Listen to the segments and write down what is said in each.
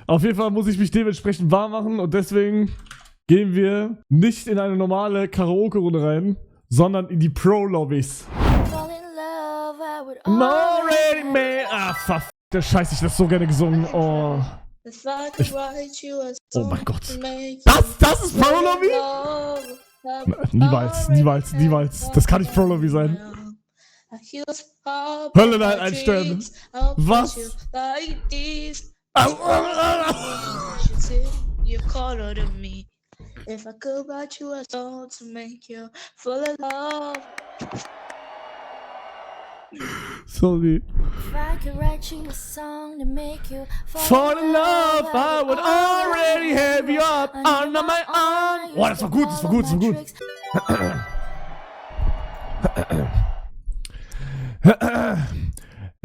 Auf jeden Fall muss ich mich dementsprechend warm machen und deswegen gehen wir nicht in eine normale Karaoke-Runde rein, sondern in die Pro-Lobbys. Already made. Ah, verfickte Scheiße, ich hab das so gerne gesungen. Oh. Oh mein Gott. Das ist Pro-Lobby? Niemals. Das kann nicht Pro-Lobby sein. Hölle nein, einstellen. Was? If I could write you a song to make you full of love. Sorry. If I could write you a song to make you fall in love, I would already have you up under my arm. Oh, das war gut.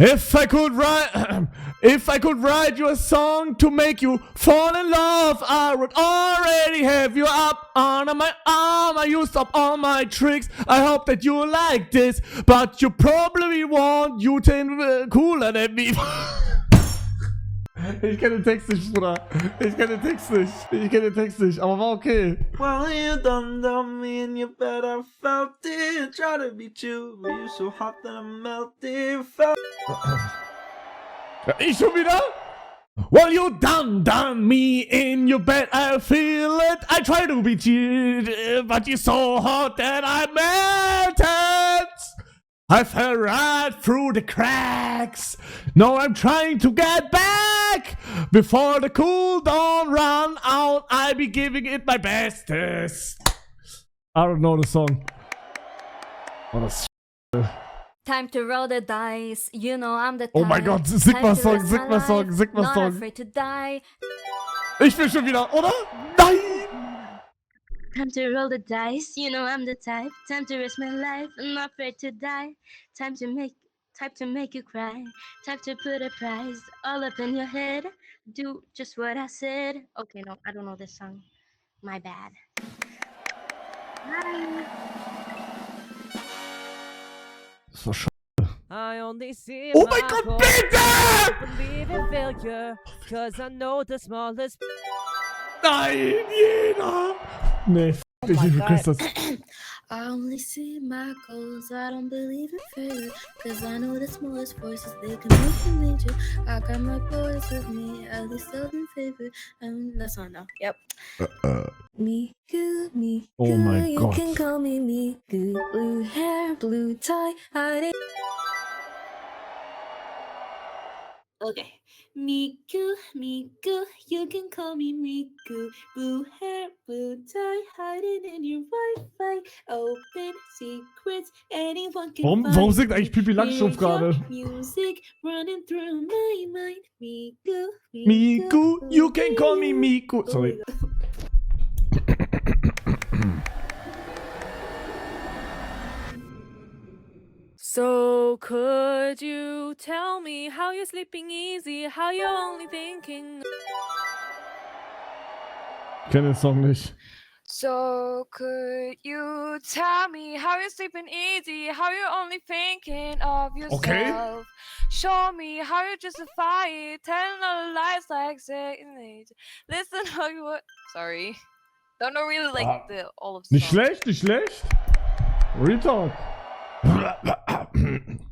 If I could write you a song to make you fall in love, I would already have you up under my arm. I used up all my tricks. I hope that you like this, but you probably won't. You think cooler than me. Ich kenne den Text nicht, Bruder. Ich kenne den Text nicht, aber war okay. Well, you done me and you bet I felt it. Try to beat you, but you're so hot that I melted. Ja, ich schon wieder? Well, you done me in your bed, I feel it. I try to beat you, but you're so hot that I melted. I fell right through the cracks. Now I'm trying to get back. Before the cool dawn run out, I'll be giving it my bestest. I don't know the song. Oh, das Time to roll the dice, you know I'm the type. Oh mein Gott, Sigma-Song. Not afraid to die. Ich will schon wieder, oder? Nein! Time to roll the dice, you know I'm the type. Time to risk my life, I'm not afraid to die. Time to make you cry. Time to put a prize all up in your head. Do just what I said. Okay, no, I don't know this song. My bad. Bye. Das war scheiße. Oh Oh mein Gott, bitte! Nein, jeder! Nee, ich request das. I only see my goals, I don't believe in failure. Cause I know the smallest voices, they can make me major. I got my boys with me, at least they'll in favor. That's not enough, yep. Miku, Oh mein you Gott. can call me Miku. Blue hair, blue tie, hiding. Okay. Miku, you can call me Miku. Blue hair, blue tie, hiding in your Wi-Fi. Open secrets, anyone can Warum singt eigentlich Pippi Langstrumpf gerade? Music running through my mind. Miku, you can call me Miku. Sorry. So could you tell me how you're sleeping easy, how you're only thinking? Ich kenne den Song nicht. So could you tell me how you're sleeping easy, how you're only thinking of yourself? Okay. Show me how you justify it, telling all lies like saying it. Listen how you were. Sorry. Don't know really like all of the Nicht songs. schlecht. Real Talk.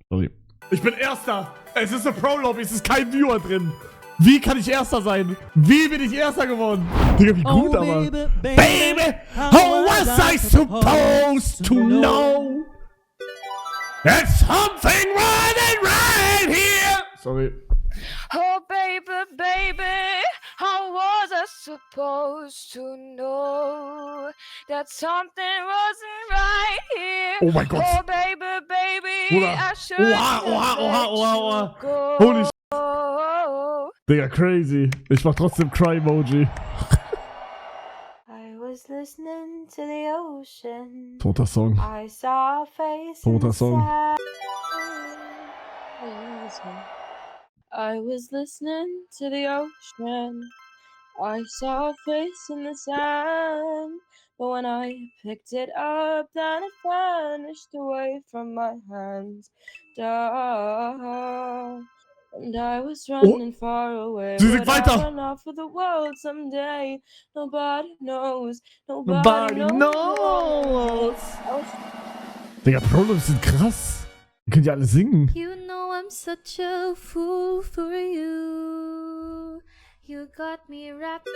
Sorry. Ich bin Erster. Es ist eine Pro-Lobby, es ist kein Viewer drin. Wie kann ich Erster sein? Wie bin ich Erster geworden? Digga, wie gut, aber. Baby, how was I supposed to know? There's something running right here. Sorry. Oh, baby, how was I supposed to know that something wasn't right here? Oh mein Gott. Oh, baby, Bruder. I should Oha. Holy shit. Digga, crazy. Ich mach trotzdem Cry-Emoji. I was listening to the ocean. Toter Song. I saw a face Toter Song. I was listening to the ocean. I saw a face in the sand. But when I picked it up, then it vanished away from my hands. Down. And I was running far away. Sie singt but I weiter. run out for the world someday. Nobody knows. Nobody knows. Digga, Prolabs sind krass. Die können ja alle singen. You know I'm such a fool for you. You got me wrapped.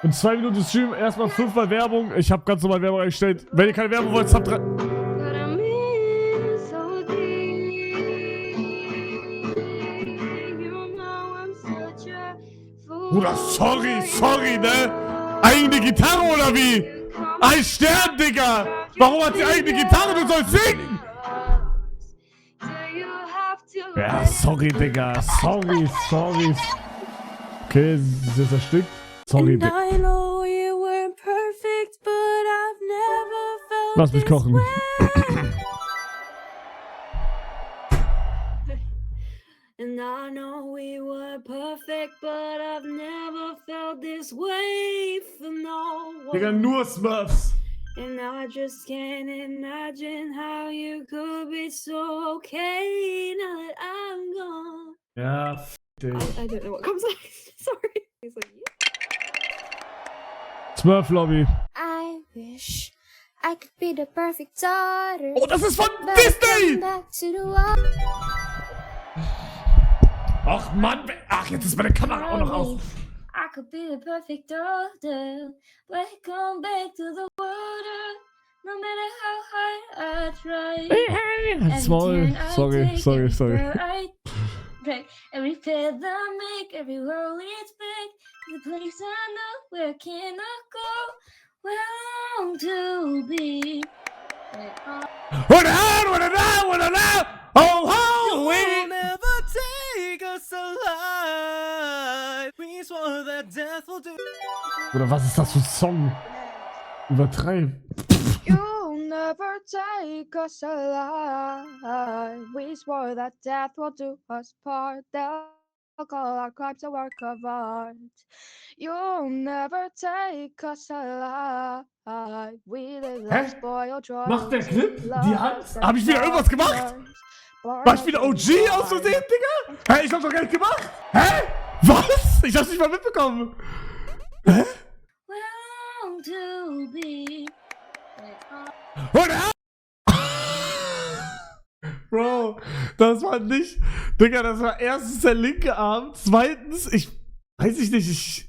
In 2 Minuten Stream erstmal 5-mal Werbung. Ich habe ganz normal Werbung eingestellt. Wenn ihr keine Werbung wollt, habt 3. But I'm in so deep. You know I'm such a fool. Bruder, sorry, ne? Eigene Gitarre oder wie? Ein Stern, Digga! Warum hat sie eigene Gitarre? Du sollst singen! Ja, sorry, Digga. Sorry. Okay, sie ist erstickt. Sorry, And Digga. I know you weren't perfect, but I've never felt Lass mich this kochen. way. And I know we were perfect, but I've never felt this way for no one. Digga, nur Smurfs. And I just can't imagine how you could be so okay now that I'm gone. Ja, dich. I don't know what comes next. Sorry. He's like, yeah. Smurf Lobby. I wish I could be the perfect daughter. Oh, das ist von but Disney! come back to the wall. Ach, Mann. Ach, jetzt ist meine Kamera auch noch aus. I could be the perfect daughter, but I come back to the water. No matter how hard I try. Small. Sorry. Break every path I make, every roll leads back to the place I know where I cannot go, where I long to be. What now? Oh, wait. never take us alive. We swore that death will do. Oder was ist das für ein Song? Übertreib. You'll never take us alive. We swore that death will do us part. They'll call our crimes a work of art. You'll never take us alive. We live like spoiled drones. Macht der Clip die Hand? Hab ich wieder irgendwas gemacht? War ich wieder OG aus Versehen, Digga? Hä, ich hab's doch gar nicht gemacht. Hä? Was? Ich hab's nicht mal mitbekommen. Hä? Long to be. Oder? Bro, das war nicht. Digga, das war erstens der linke Arm. Zweitens, ich nicht.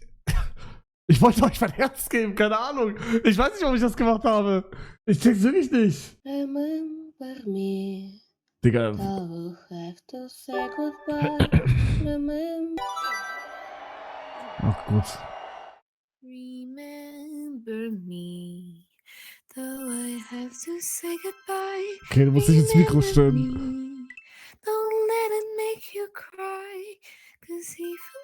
Ich wollte euch mein Herz geben, keine Ahnung. Ich weiß nicht, warum ich das gemacht habe. Ich check's wirklich nicht. Remember me. Digga. I'll have to say goodbye. Remember. Ach gut. Remember me. Though I have to say goodbye. Okay, du musst dich ins Mikro stellen. Me. Don't let it make you cry. 'Cause even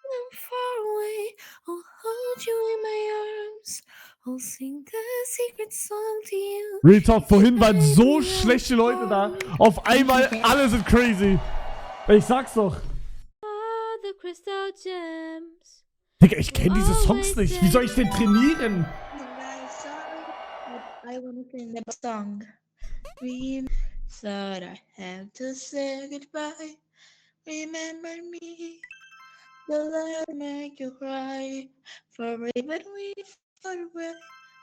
when I'm far away, I'll hold you in my arms. I'll sing the secret song to you. Real Talk, vorhin waren so schlechte Leute da. Auf einmal, alle sind crazy. Ich sag's doch. The crystal gems. Digga, ich kenne diese Songs nicht. Wie soll ich denn trainieren? I wanna sing the song. We thought I have to say goodbye. Remember me. The light make you cry. Forever we far away.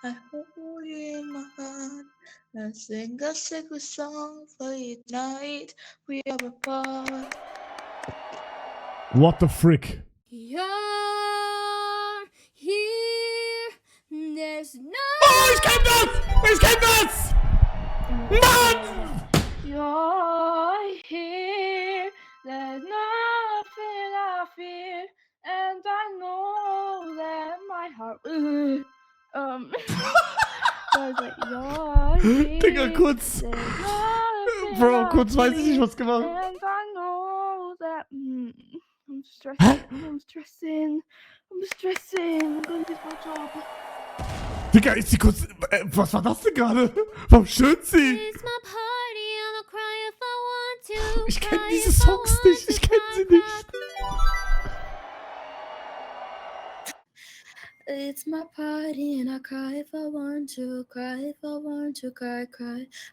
I hold you in my heart. And sing a secret song for you tonight. We are apart. What the frick? You're here. There's no. Oh, ich kenn das! Mann! You're here. There's nothing I fear. And I know that my heart will. I was like, you're here. Digga, kurz. There's nothing Bro, I kurz weiß ich nicht, fear. was gemacht. And I know that I'm stressing. Hä? I'm stressing. I'm gonna do my job. Digga, ist sie kurz. Was war das denn gerade? Warum stöhnt sie? It's my party, I'll cry if I want to. Ich kenn cry diese if I Songs want nicht, to, ich kenn sie cry, nicht. cry. It's my party and I cry if I want to, cry if I want to, cry.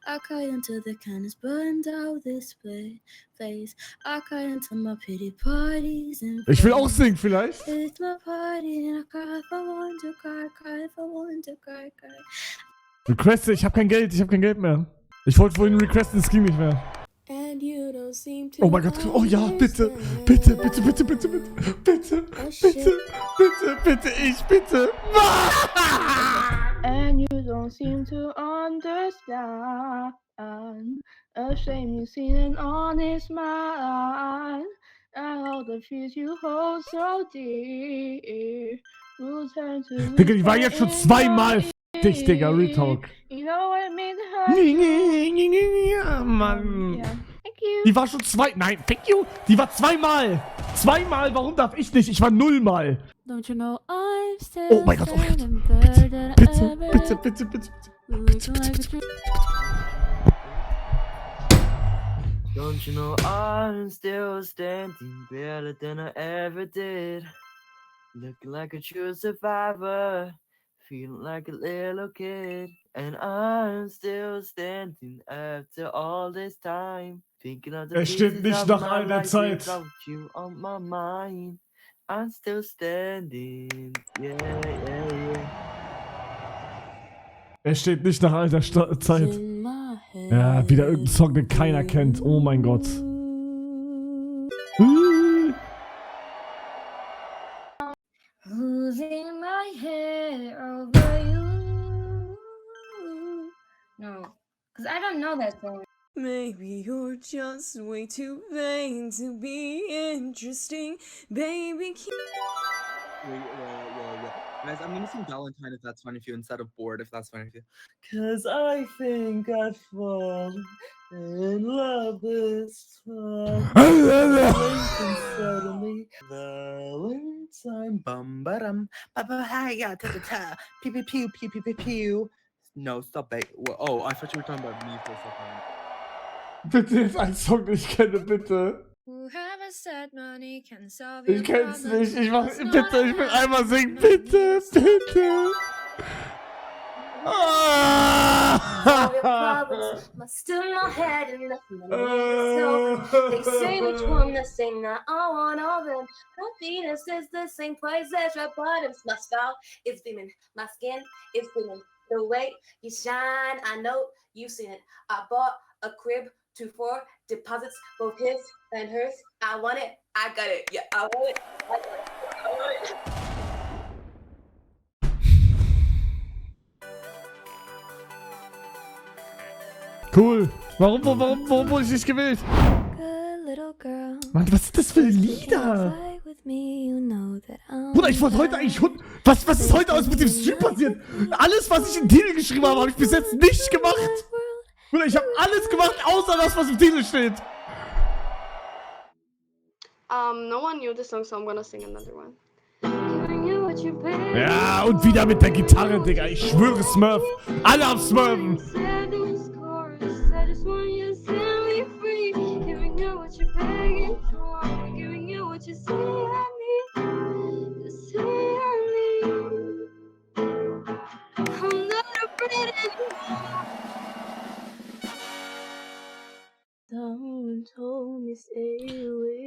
I cry until the kindness burned out this place. I cry until my pity parties and Ich will auch singen vielleicht. It's my party and I cry if I want to, cry if I want to, cry. Requeste, ich hab kein Geld mehr. Ich wollte vorhin requesten, es ging nicht mehr. And you don't seem to Oh mein Gott, oh ja, bitte, bitte, bitte, bitte, bitte, bitte, bitte, bitte, bitte, bitte, ich bitte. And you don't seem to understand. A shame you seen an honest man. And all the fears you hold so dear will turn to Digga, die war jetzt schon zweimal dich, Digga, Retalk. You know what I mean? Ja, Mann. Yeah. Thank you. Die war schon nein, thank you. Die war zweimal. Zweimal, warum darf ich nicht? Ich war 0-mal. Don't you know I'm still Oh mein Gott, oh mein Gott. standing Bitte, better than bitte, ever. bitte, bitte, bitte. Looking like a tree. Don't you know I'm still standing better than I ever did? Looking like a true survivor, feeling like a little kid. And I'm still standing after all this time. Thinking of the Stimmt pieces nicht of nach my all der life Zeit. without you on my mind. I'm still standing, yeah, yeah, yeah. Er steht nicht nach all der Zeit. In my head. Ja, wieder irgendein Song, den keiner kennt. Oh mein Gott. Losing my head over you. No, because I don't know that song. Maybe you're just way too vain to be interesting, baby. Wait. Guys, I'm gonna sing Valentine if that's fine with you instead of Bored if that's fine with you. 'Cause I think I've fallen in love this time. Suddenly, Valentine, bum ba dum, ba ba hi ya ta ta ta, pew pew pew pew pew pew pew. No, stop it. Oh, I thought you were talking about me for a second. Bitte jetzt einen Song, den ich kenne, bitte. Whoever said money can solve Ich kenn's nicht. Ich will einmal singen. Bitte, bitte. But still my head and nothing. So they say which one to sing. I want all them. My Venus is the same place as your bottoms. My style is beaming. My skin is beaming. The way you shine, I know you've seen it. I bought a crib, 2-4 deposits, both his and hers. I want it, I got it. Yeah, I want it, I got it. I want it. Cool. Warum wurde ich nicht gewählt? Good little girl. Mann, was sind das für Lieder? Fight with me, you know that I'm Bruder, ich wollte heute eigentlich... Was ist heute alles mit dem Stream passiert? Alles, was ich in den Titel geschrieben habe, habe ich bis jetzt nicht gemacht. Bruder, ich habe alles gemacht, außer das, was im Titel steht. No one knew this song, so I'm gonna sing another one. Ja, und wieder mit der Gitarre, Digga. Ich schwöre, Smurf. Alle auf Smurfen.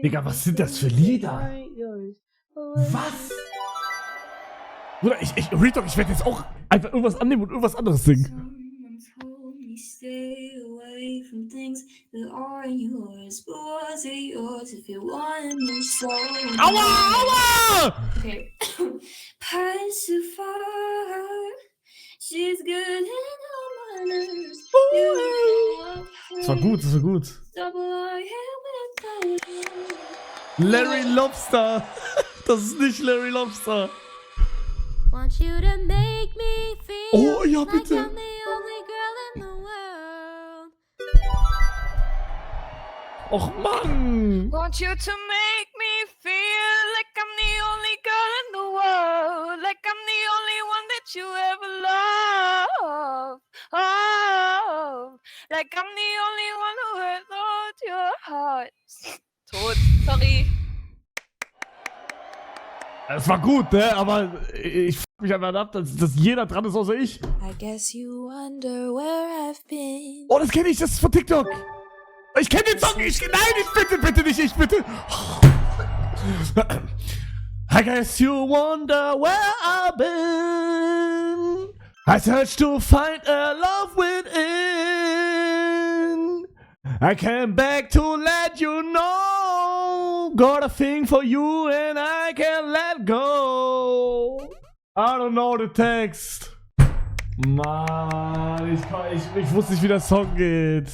Digga, was sind das für Lieder? Was? Bruder, Retalk, ich werde jetzt auch einfach irgendwas annehmen und irgendwas anderes singen. Aua, aua! Okay. She's good in all manners. Das war gut, das war gut. Larry Lobster. Das ist nicht Larry Lobster. Want you to make me feel Oh, ja, like bitte. I'm the only girl in the world. Och, Mann. Want you to make me feel like I'm the only girl in the world, like I'm the only one that you ever love. Oh, like I'm the only one who has loved your heart. Tot, sorry. Es war gut, ne? Aber ich mich einfach ab, dass jeder dran ist, außer ich. I guess you wonder where I've been. Oh, das kenne ich, das ist von TikTok. Ich kenne den Song, nein, bitte nicht, ich bitte. I guess you wonder where I've been. I searched to find a love within. I came back to let you know. Got a thing for you and I can't let go. I don't know the text. Mann, ich wusste nicht, wie der Song geht.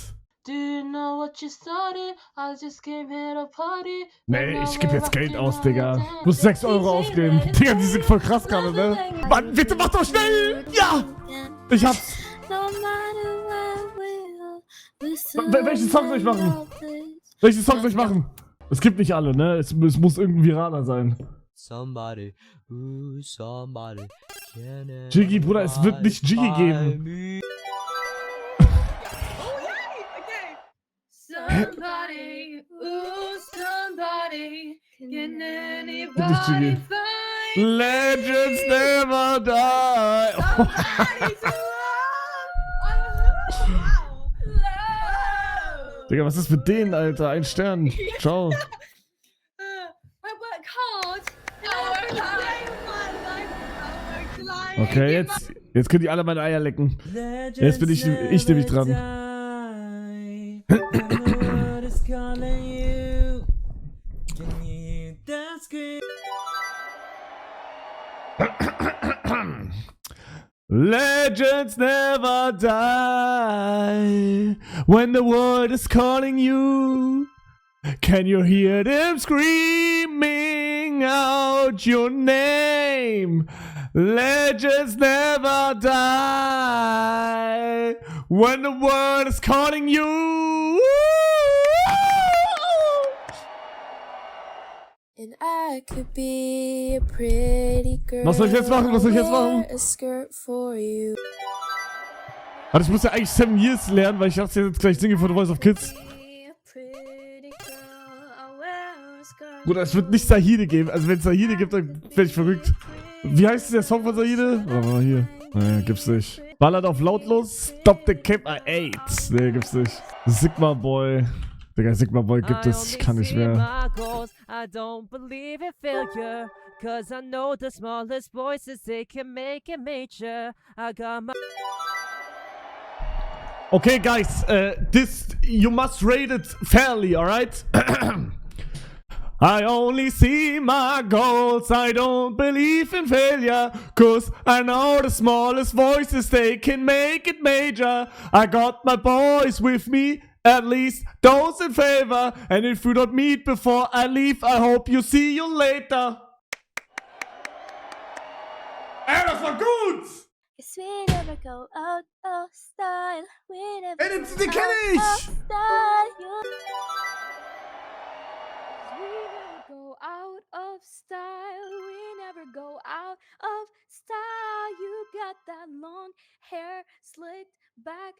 Do you know what you started? I just came here to party. Nee, ich gebe jetzt Geld aus, Digga. Ich muss 6 Euro ausgeben. Digga, die sind voll krass gerade, ne? Mann, bitte mach doch schnell! Ja! Ich hab's. Welchen Song soll ich machen? Welchen Song soll ich machen? Es gibt nicht alle, ne? Es muss irgendein viraler sein. Somebody, somebody. Jiggy, Bruder, es wird nicht Jiggy geben. Somebody, somebody, can anybody find Legends never die. Digga, was ist mit denen, Alter? Ein Stern. Ciao. Okay, jetzt könnt ihr alle meine Eier lecken. Jetzt bin ich nämlich dran. Legends never die when the world is calling you. Can you hear them screaming out your name? Legends never die when the world is calling you. And I could be a pretty girl. Was soll ich jetzt machen? Was soll ich jetzt machen? A skirt for you. Also ich muss ja eigentlich 7 Years lernen, weil ich dachte jetzt gleich singe von The Voice of Kids. Bruder, es wird nicht Sahide geben. Also wenn es Sahide gibt, dann werde ich verrückt. Wie heißt der Song von Sahide? Warte mal hier. Nee, gibt's nicht. Ballert auf lautlos. Stop the cap I ate. Nee, gibt's nicht. Sigma Boy. Digga, Sigma Boy gibt es. Ich kann nicht mehr. I don't believe in failure, cause I know the smallest voices, they can make it major. I got my... Okay, guys, this, you must rate it fairly, alright? I only see my goals, I don't believe in failure, cause I know the smallest voices, they can make it major. I got my boys with me, at least those in favor, and if we don't meet before I leave, I hope you see you later. Ey, das war gut! Cause we never go out of style. We never Ey, den kenn ich! Go out of style. We never go out of style. You got that long hair slicked back,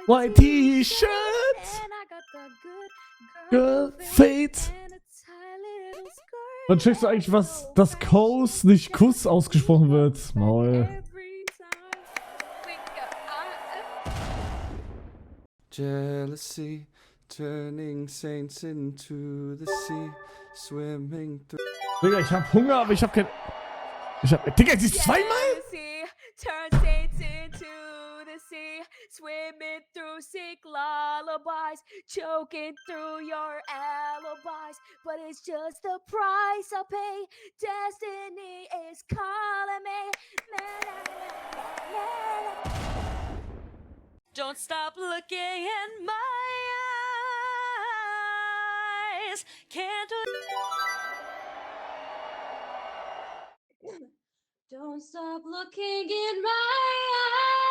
White T-shirt, and I got the good girl fade. Wann checkst du eigentlich, was das Kuss nicht Kuss ausgesprochen wird? Maul. Jealousy, turning saints into the sea, swimming through. Digga, ich hab Hunger, aber ich hab kein... Digga, sie ist zweimal? Turn saints into the sea, swimming through sick lullabies, choking through your alibis. But it's just the price I pay. Destiny is calling me. Don't stop looking in my eyes. Can't do. Don't stop looking in my eyes.